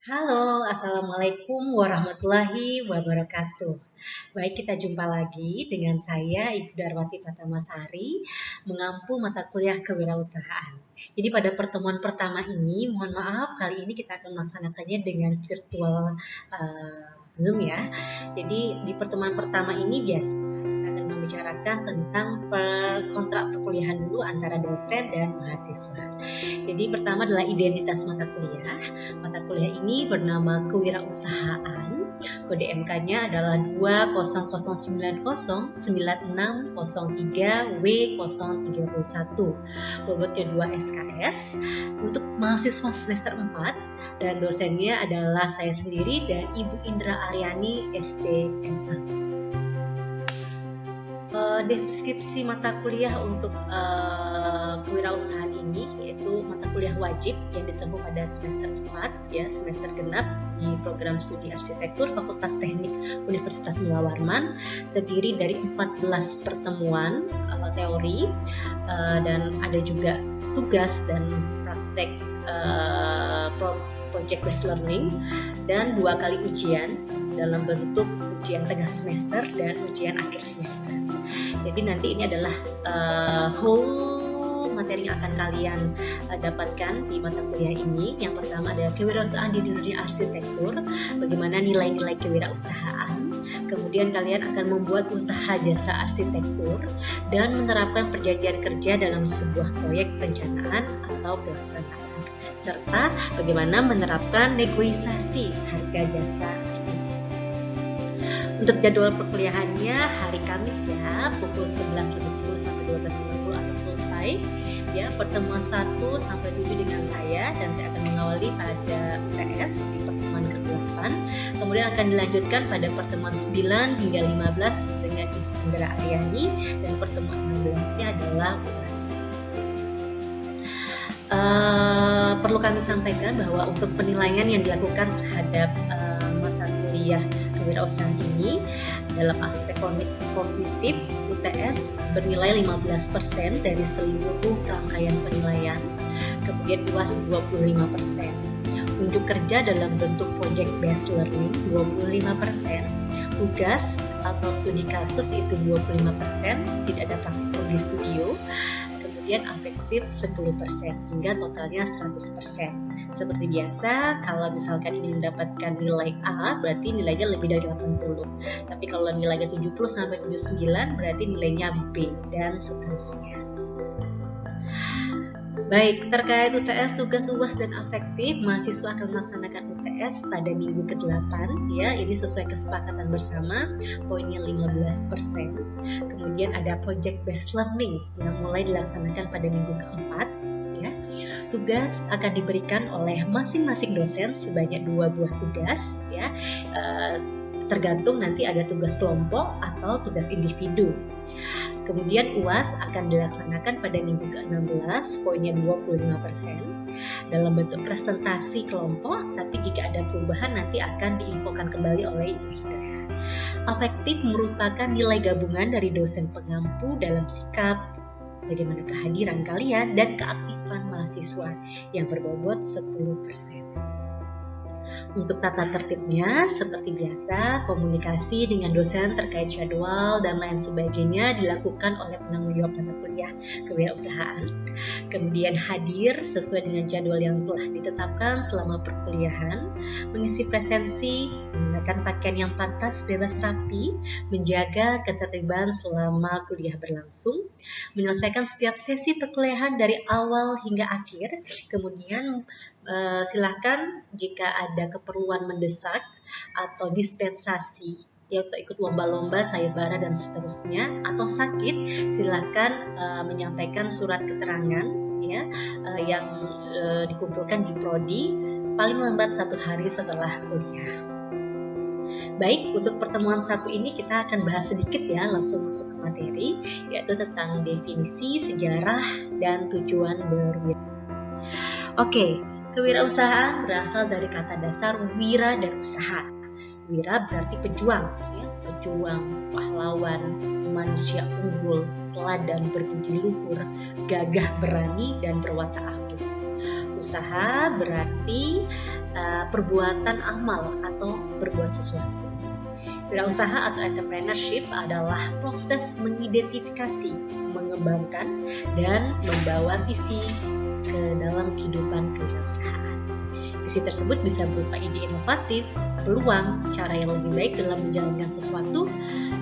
Halo, Assalamualaikum warahmatullahi wabarakatuh. Baik, kita jumpa lagi dengan saya, Ibu Darwati Patamasari, mengampu mata kuliah kewirausahaan. Jadi pada pertemuan pertama ini, mohon maaf, kali ini kita akan melaksanakannya dengan virtual Zoom ya. Jadi di pertemuan pertama ini biasa kita akan membicarakan tentang kontrak perkuliahan dulu antara dosen dan mahasiswa. Jadi pertama adalah identitas mata kuliah. Mata kuliah ini bernama Kewirausahaan. Kode MK-nya adalah 20909603603W031. Bobotnya 2 SKS. Untuk mahasiswa semester 4 dan dosennya adalah saya sendiri dan Ibu Indra Aryani STMA. Deskripsi mata kuliah untuk kewirausahaan ini yaitu mata kuliah wajib yang ditempuh pada semester 4 ya, semester genap di program studi arsitektur Fakultas Teknik Universitas Mula Warman, terdiri dari 14 pertemuan teori dan ada juga tugas dan praktek project based learning dan 2 kali ujian dalam bentuk ujian tengah semester dan ujian akhir semester. Jadi nanti ini adalah whole materi yang akan kalian dapatkan di mata kuliah ini. Yang pertama adalah kewirausahaan di dunia arsitektur, bagaimana nilai-nilai kewirausahaan. Kemudian kalian akan membuat usaha jasa arsitektur dan menerapkan perjanjian kerja dalam sebuah proyek perencanaan atau pelaksanaan, serta bagaimana menerapkan negosiasi harga jasa arsitektur. Untuk jadwal perkuliahannya hari Kamis ya, pukul 11.10 sampai 12.50 atau selesai ya, pertemuan 1 sampai 7 dengan saya dan saya akan mengawali pada UTS di pertemuan ke-8. Kemudian akan dilanjutkan pada pertemuan 9 hingga 15 dengan Ibu Indra Aryani dan pertemuan 16-nya adalah UAS. Perlu kami sampaikan bahwa untuk penilaian yang dilakukan terhadap mata kuliah kewirausahaan ini dalam aspek kognitif UTS bernilai 15% dari seluruh rangkaian penilaian, kemudian UAS 25%. Unjuk kerja dalam bentuk project based learning 25%, tugas atau studi kasus itu 25%, tidak ada praktikum di studio, kemudian afektif 10% hingga totalnya 100%. Seperti biasa, kalau misalkan ini mendapatkan nilai A, berarti nilainya lebih dari 80. Tapi kalau nilainya 70 sampai 79, berarti nilainya B dan seterusnya. Baik, terkait UTS, tugas UAS dan afektif, mahasiswa akan melaksanakan UTS pada minggu ke-8 ya, ini sesuai kesepakatan bersama, poinnya 15%. Kemudian ada project based learning yang mulai dilaksanakan pada minggu ke-4 ya. Tugas akan diberikan oleh masing-masing dosen sebanyak 2 buah tugas ya. Tergantung nanti ada tugas kelompok atau tugas individu. Kemudian UAS akan dilaksanakan pada minggu ke-16, poinnya 25%, dalam bentuk presentasi kelompok, tapi jika ada perubahan nanti akan diinfokan kembali oleh Ibu Indra. Afektif merupakan nilai gabungan dari dosen pengampu dalam sikap, bagaimana kehadiran kalian, dan keaktifan mahasiswa yang berbobot 10%. Untuk tata tertibnya, seperti biasa, komunikasi dengan dosen terkait jadwal dan lain sebagainya dilakukan oleh penanggung jawab mata kuliah kewirausahaan. Kemudian hadir sesuai dengan jadwal yang telah ditetapkan selama perkuliahan, mengisi presensi, menggunakan pakaian yang pantas, bebas rapi, menjaga ketertiban selama kuliah berlangsung, menyelesaikan setiap sesi perkuliahan dari awal hingga akhir, kemudian silakan jika ada keperluan mendesak atau dispensasi yaitu ikut lomba-lomba, sayembara dan seterusnya, atau sakit silakan menyampaikan surat keterangan ya yang dikumpulkan di prodi paling lambat 1 hari setelah kuliah. Baik, untuk pertemuan 1 ini kita akan bahas sedikit ya, langsung masuk ke materi, yaitu tentang definisi, sejarah, dan tujuan berwirausaha. Oke, kewirausahaan berasal dari kata dasar wira dan usaha. Wira berarti pejuang, ya, pejuang, pahlawan, manusia unggul, teladan berbudi luhur, gagah berani dan berwatak agung. Usaha berarti perbuatan amal atau berbuat sesuatu. Wirausaha atau entrepreneurship adalah proses mengidentifikasi, mengembangkan, dan membawa visi ke dalam kehidupan kewirausahaan. Visi tersebut bisa berupa ide inovatif, peluang, cara yang lebih baik dalam menjalankan sesuatu.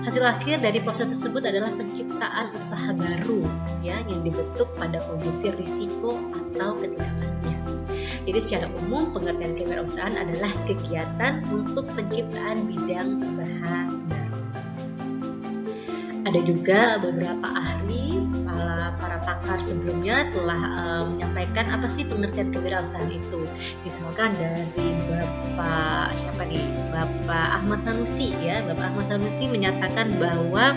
Hasil akhir dari proses tersebut adalah penciptaan usaha baru ya, yang dibentuk pada kondisi risiko atau ketidakpastian. Jadi secara umum pengertian kewirausahaan adalah kegiatan untuk penciptaan bidang usaha baru. Ada juga beberapa ahli, para pakar sebelumnya telah menyampaikan apa sih pengertian kewirausahaan itu. Misalkan dari Bapak Ahmad Sanusi ya. Bapak Ahmad Sanusi menyatakan bahwa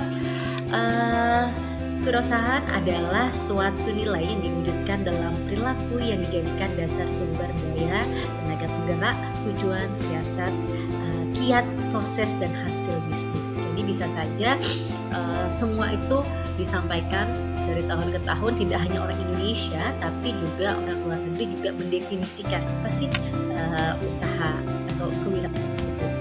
kewirausahaan adalah suatu nilai yang diwujudkan dalam perilaku yang dijadikan dasar sumber daya, tenaga penggerak, tujuan, siasat, kiat, proses, dan hasil bisnis. Jadi bisa saja semua itu disampaikan dari tahun ke tahun, tidak hanya orang Indonesia tapi juga orang luar negeri juga mendefinisikan apa sih usaha atau kewirausahaan tersebut.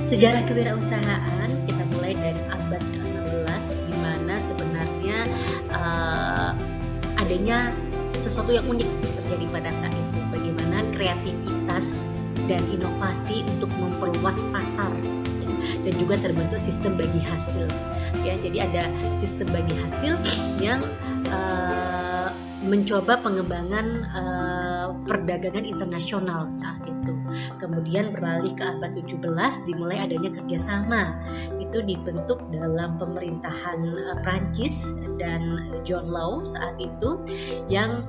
Sejarah kewirausahaan kita mulai dari abad ke-16 di mana sebenarnya adanya sesuatu yang unik terjadi pada saat itu, bagaimana kreativitas dan inovasi untuk memperluas pasar ya, dan juga terbentuk sistem bagi hasil ya. Jadi ada sistem bagi hasil yang mencoba pengembangan perdagangan internasional saat itu. Kemudian beralih ke abad 17 dimulai adanya kerjasama. Itu dibentuk dalam pemerintahan Prancis dan John Law saat itu yang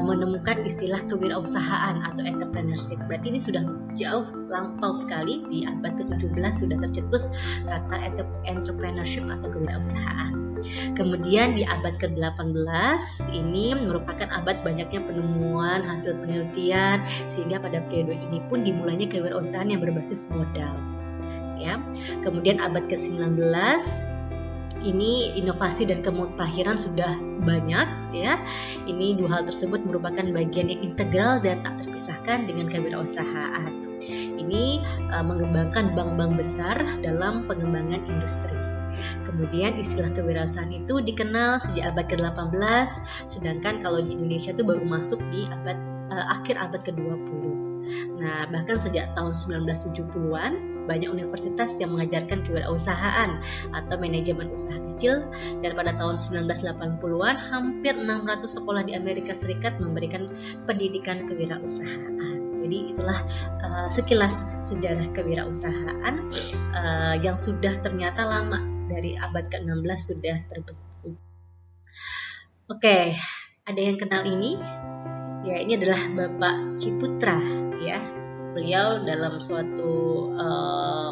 menemukan istilah kewirausahaan atau entrepreneurship. Berarti ini sudah jauh lampau sekali, di abad ke-17 sudah tercetus kata entrepreneurship atau kewirausahaan. Kemudian di abad ke-18 ini merupakan abad banyaknya penemuan, hasil penelitian, sehingga pada periode ini pun dimulainya kewirausahaan yang berbasis modal. Ya. Kemudian abad ke-19 ini inovasi dan kemutahiran sudah banyak ya. Ini dua hal tersebut merupakan bagian yang integral dan tak terpisahkan dengan kewirausahaan. Ini mengembangkan bank-bank besar dalam pengembangan industri. Kemudian istilah kewirausahaan itu dikenal sejak abad ke-18, sedangkan kalau di Indonesia itu baru masuk di akhir abad ke-20. Nah, bahkan sejak tahun 1970-an banyak universitas yang mengajarkan kewirausahaan atau manajemen usaha kecil, dan pada tahun 1980-an hampir 600 sekolah di Amerika Serikat memberikan pendidikan kewirausahaan. Jadi itulah sekilas sejarah kewirausahaan yang sudah ternyata lama, dari abad ke-16 sudah terbentuk. Oke, ada yang kenal ini? Ya, ini adalah Bapak Ciputra ya. Beliau dalam suatu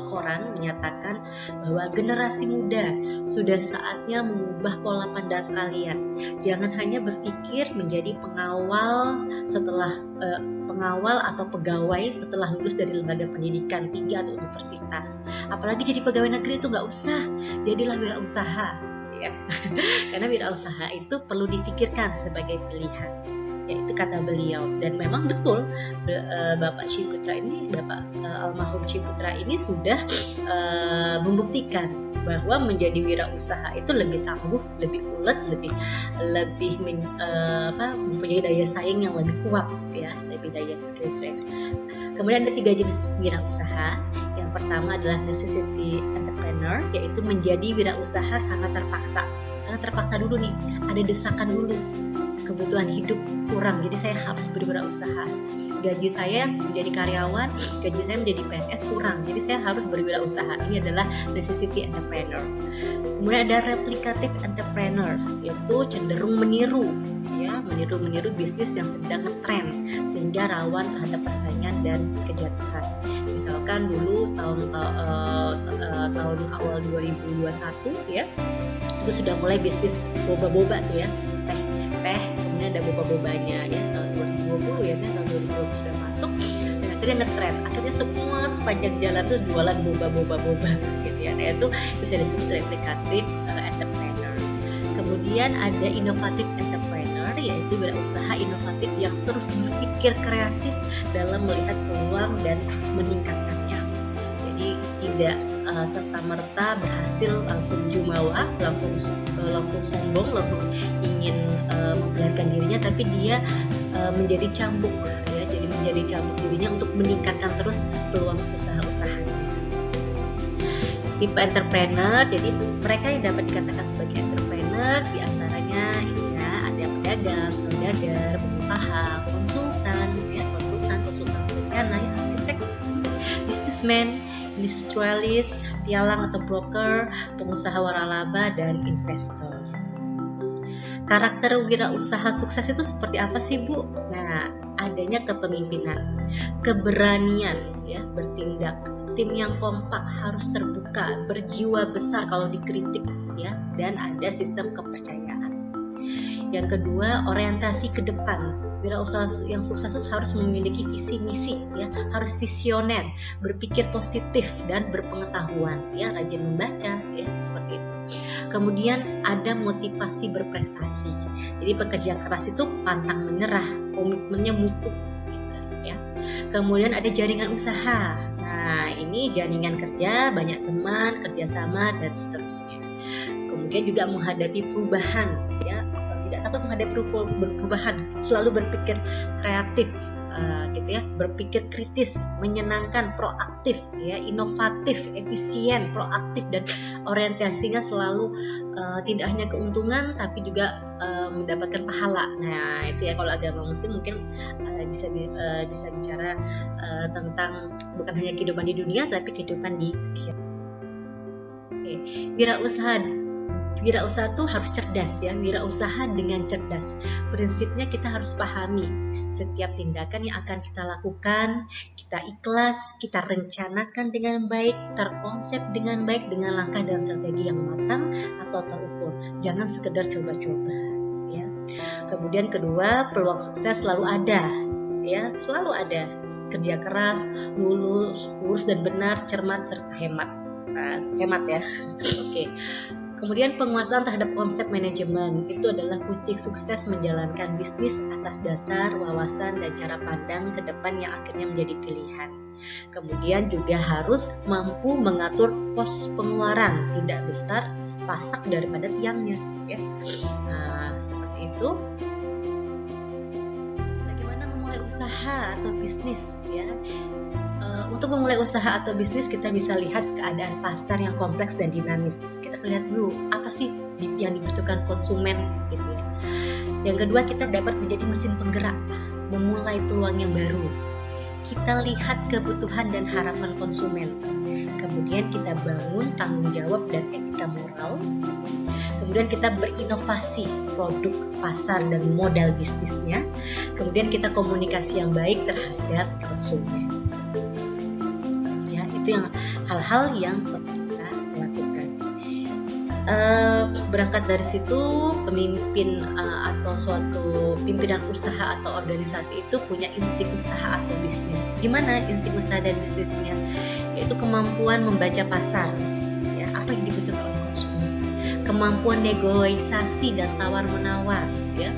koran menyatakan bahwa generasi muda sudah saatnya mengubah pola pandang kalian. Jangan hanya berpikir menjadi pengawal atau pegawai setelah lulus dari lembaga pendidikan tinggi atau universitas. Apalagi jadi pegawai negeri itu nggak usah. Jadilah wirausaha ya. Karena wirausaha itu perlu difikirkan sebagai pilihan. Ya, itu kata beliau, dan memang betul Bapak Ciputra ini, almarhum Ciputra ini sudah membuktikan bahwa menjadi wirausaha itu lebih tangguh, lebih ulet, lebih mempunyai daya saing yang lebih kuat ya, lebih daya skill strength. Kemudian ada 3 jenis wirausaha. Yang pertama adalah necessity entrepreneur, yaitu menjadi wirausaha karena terpaksa. Karena terpaksa dulu nih, ada desakan dulu, kebutuhan hidup kurang, jadi saya harus berwirausaha. Gaji saya menjadi karyawan, gaji saya menjadi PNS kurang, jadi saya harus berwirausaha. Ini adalah necessity entrepreneur. Kemudian ada replicative entrepreneur, yaitu cenderung meniru bisnis yang sedang ngetrend sehingga rawan terhadap persaingan dan kejatuhan. Misalkan dulu tahun awal 2021 ya, itu sudah mulai bisnis boba-boba tuh ya, teh, kemudian ada boba-bobanya ya, tahun 2020 ya, tahun 2020 sudah masuk, dan akhirnya ngetrend, akhirnya semua sepanjang jalan tuh jualan boba gitu ya. Nah, itu bisa disebut replikatif entrepreneur. Kemudian ada innovative entrepreneur, yaitu wirausaha inovatif yang terus berpikir kreatif dalam melihat peluang dan meningkatkannya. Jadi tidak serta-merta berhasil langsung jumawa, langsung sombong, langsung ingin memperlihatkan dirinya, tapi dia menjadi cambuk, ya, jadi menjadi cambuk dirinya untuk meningkatkan terus peluang usaha-usahanya. Tipe entrepreneur, jadi mereka yang dapat dikatakan sebagai entrepreneur diantaranya ya, ada pedagang, saudagar, pengusaha, konsultan berencana, ya, arsitek, businessman, industrialis, pialang atau broker, pengusaha waralaba, dan investor. Karakter wirausaha sukses itu seperti apa sih, Bu? Nah, adanya kepemimpinan, keberanian, ya, bertindak, tim yang kompak, harus terbuka, berjiwa besar kalau dikritik, ya, dan ada sistem kepercayaan. Yang kedua, orientasi ke depan. Wirausaha yang sukses harus memiliki visi misi, ya, harus visioner, berpikir positif dan berpengetahuan, ya, rajin membaca, ya, seperti itu. Kemudian ada motivasi berprestasi. Jadi pekerja keras itu pantang menyerah, komitmennya mutu, gitu, ya. Kemudian ada jaringan usaha. Nah, ini jaringan kerja, banyak teman, kerjasama, dan seterusnya. Kemudian juga menghadapi perubahan, ya, tidak takut menghadapi perubahan, selalu berpikir kreatif, gitu ya, berpikir kritis, menyenangkan, proaktif, ya, inovatif, efisien, proaktif, dan orientasinya selalu tidak hanya keuntungan tapi juga mendapatkan pahala. Nah, itu ya, kalau agama Muslim mungkin bisa bicara tentang bukan hanya kehidupan di dunia tapi kehidupan di akhirat. Oke, wirausaha tuh harus cerdas, ya, wirausaha dengan cerdas. Prinsipnya kita harus pahami setiap tindakan yang akan kita lakukan, kita ikhlas, kita rencanakan dengan baik, terkonsep dengan baik, dengan langkah dan strategi yang matang atau terukur. Jangan sekedar coba-coba, ya. Kemudian kedua, peluang sukses selalu ada, ya, selalu ada. Kerja keras, lurus dan benar, cermat serta hemat. Hemat, ya. Oke. Kemudian penguasaan terhadap konsep manajemen itu adalah kunci sukses menjalankan bisnis atas dasar wawasan dan cara pandang ke depan yang akhirnya menjadi pilihan. Kemudian juga harus mampu mengatur pos pengeluaran, tidak besar pasak daripada tiangnya, ya. Nah, seperti itu. Bagaimana memulai usaha atau bisnis, ya? Untuk memulai usaha atau bisnis kita bisa lihat keadaan pasar yang kompleks dan dinamis. Kita lihat dulu apa sih yang dibutuhkan konsumen, gitu ya. Yang kedua, kita dapat menjadi mesin penggerak, memulai peluang yang baru. Kita lihat kebutuhan dan harapan konsumen. Kemudian kita bangun tanggung jawab dan etika moral. Kemudian kita berinovasi produk, pasar, dan modal bisnisnya. Kemudian kita komunikasi yang baik terhadap konsumen. Itu yang hal-hal yang perlu kita lakukan. Berangkat dari situ, pemimpin atau suatu pimpinan usaha atau organisasi itu punya insting usaha atau bisnis. Gimana insting usaha dan bisnisnya? Yaitu kemampuan membaca pasar, ya, apa yang dibutuhkan oleh konsumen, kemampuan negosiasi dan tawar-menawar, ya.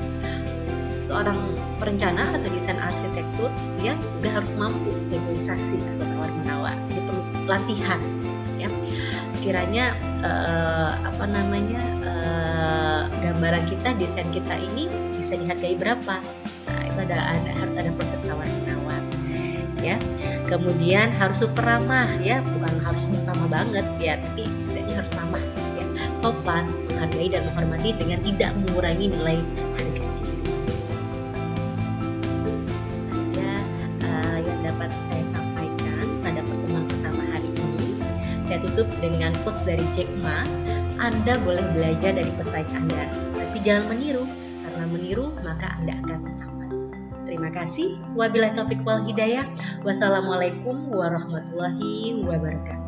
Seorang perencana atau desain arsitektur, ya, juga harus mampu negosiasi atau tawar-menawar. Ini perlu latihan, ya. Sekiranya gambaran kita, desain kita ini bisa dihargai berapa? Nah, itu harus ada proses tawar-menawar, ya. Kemudian harus super ramah, ya, bukan harus ramah banget, ya, tapi setidaknya harus ramah, ya, sopan, menghargai dan menghormati dengan tidak mengurangi nilai harga diri. Dapat saya sampaikan pada pertemuan pertama hari ini. Saya tutup dengan quotes dari Jack Ma. Anda boleh belajar dari pesaing Anda, tapi jangan meniru, karena meniru maka Anda akan tampan. Terima kasih. Wabillahi taufiq wal hidayah. Wassalamualaikum warahmatullahi wabarakatuh.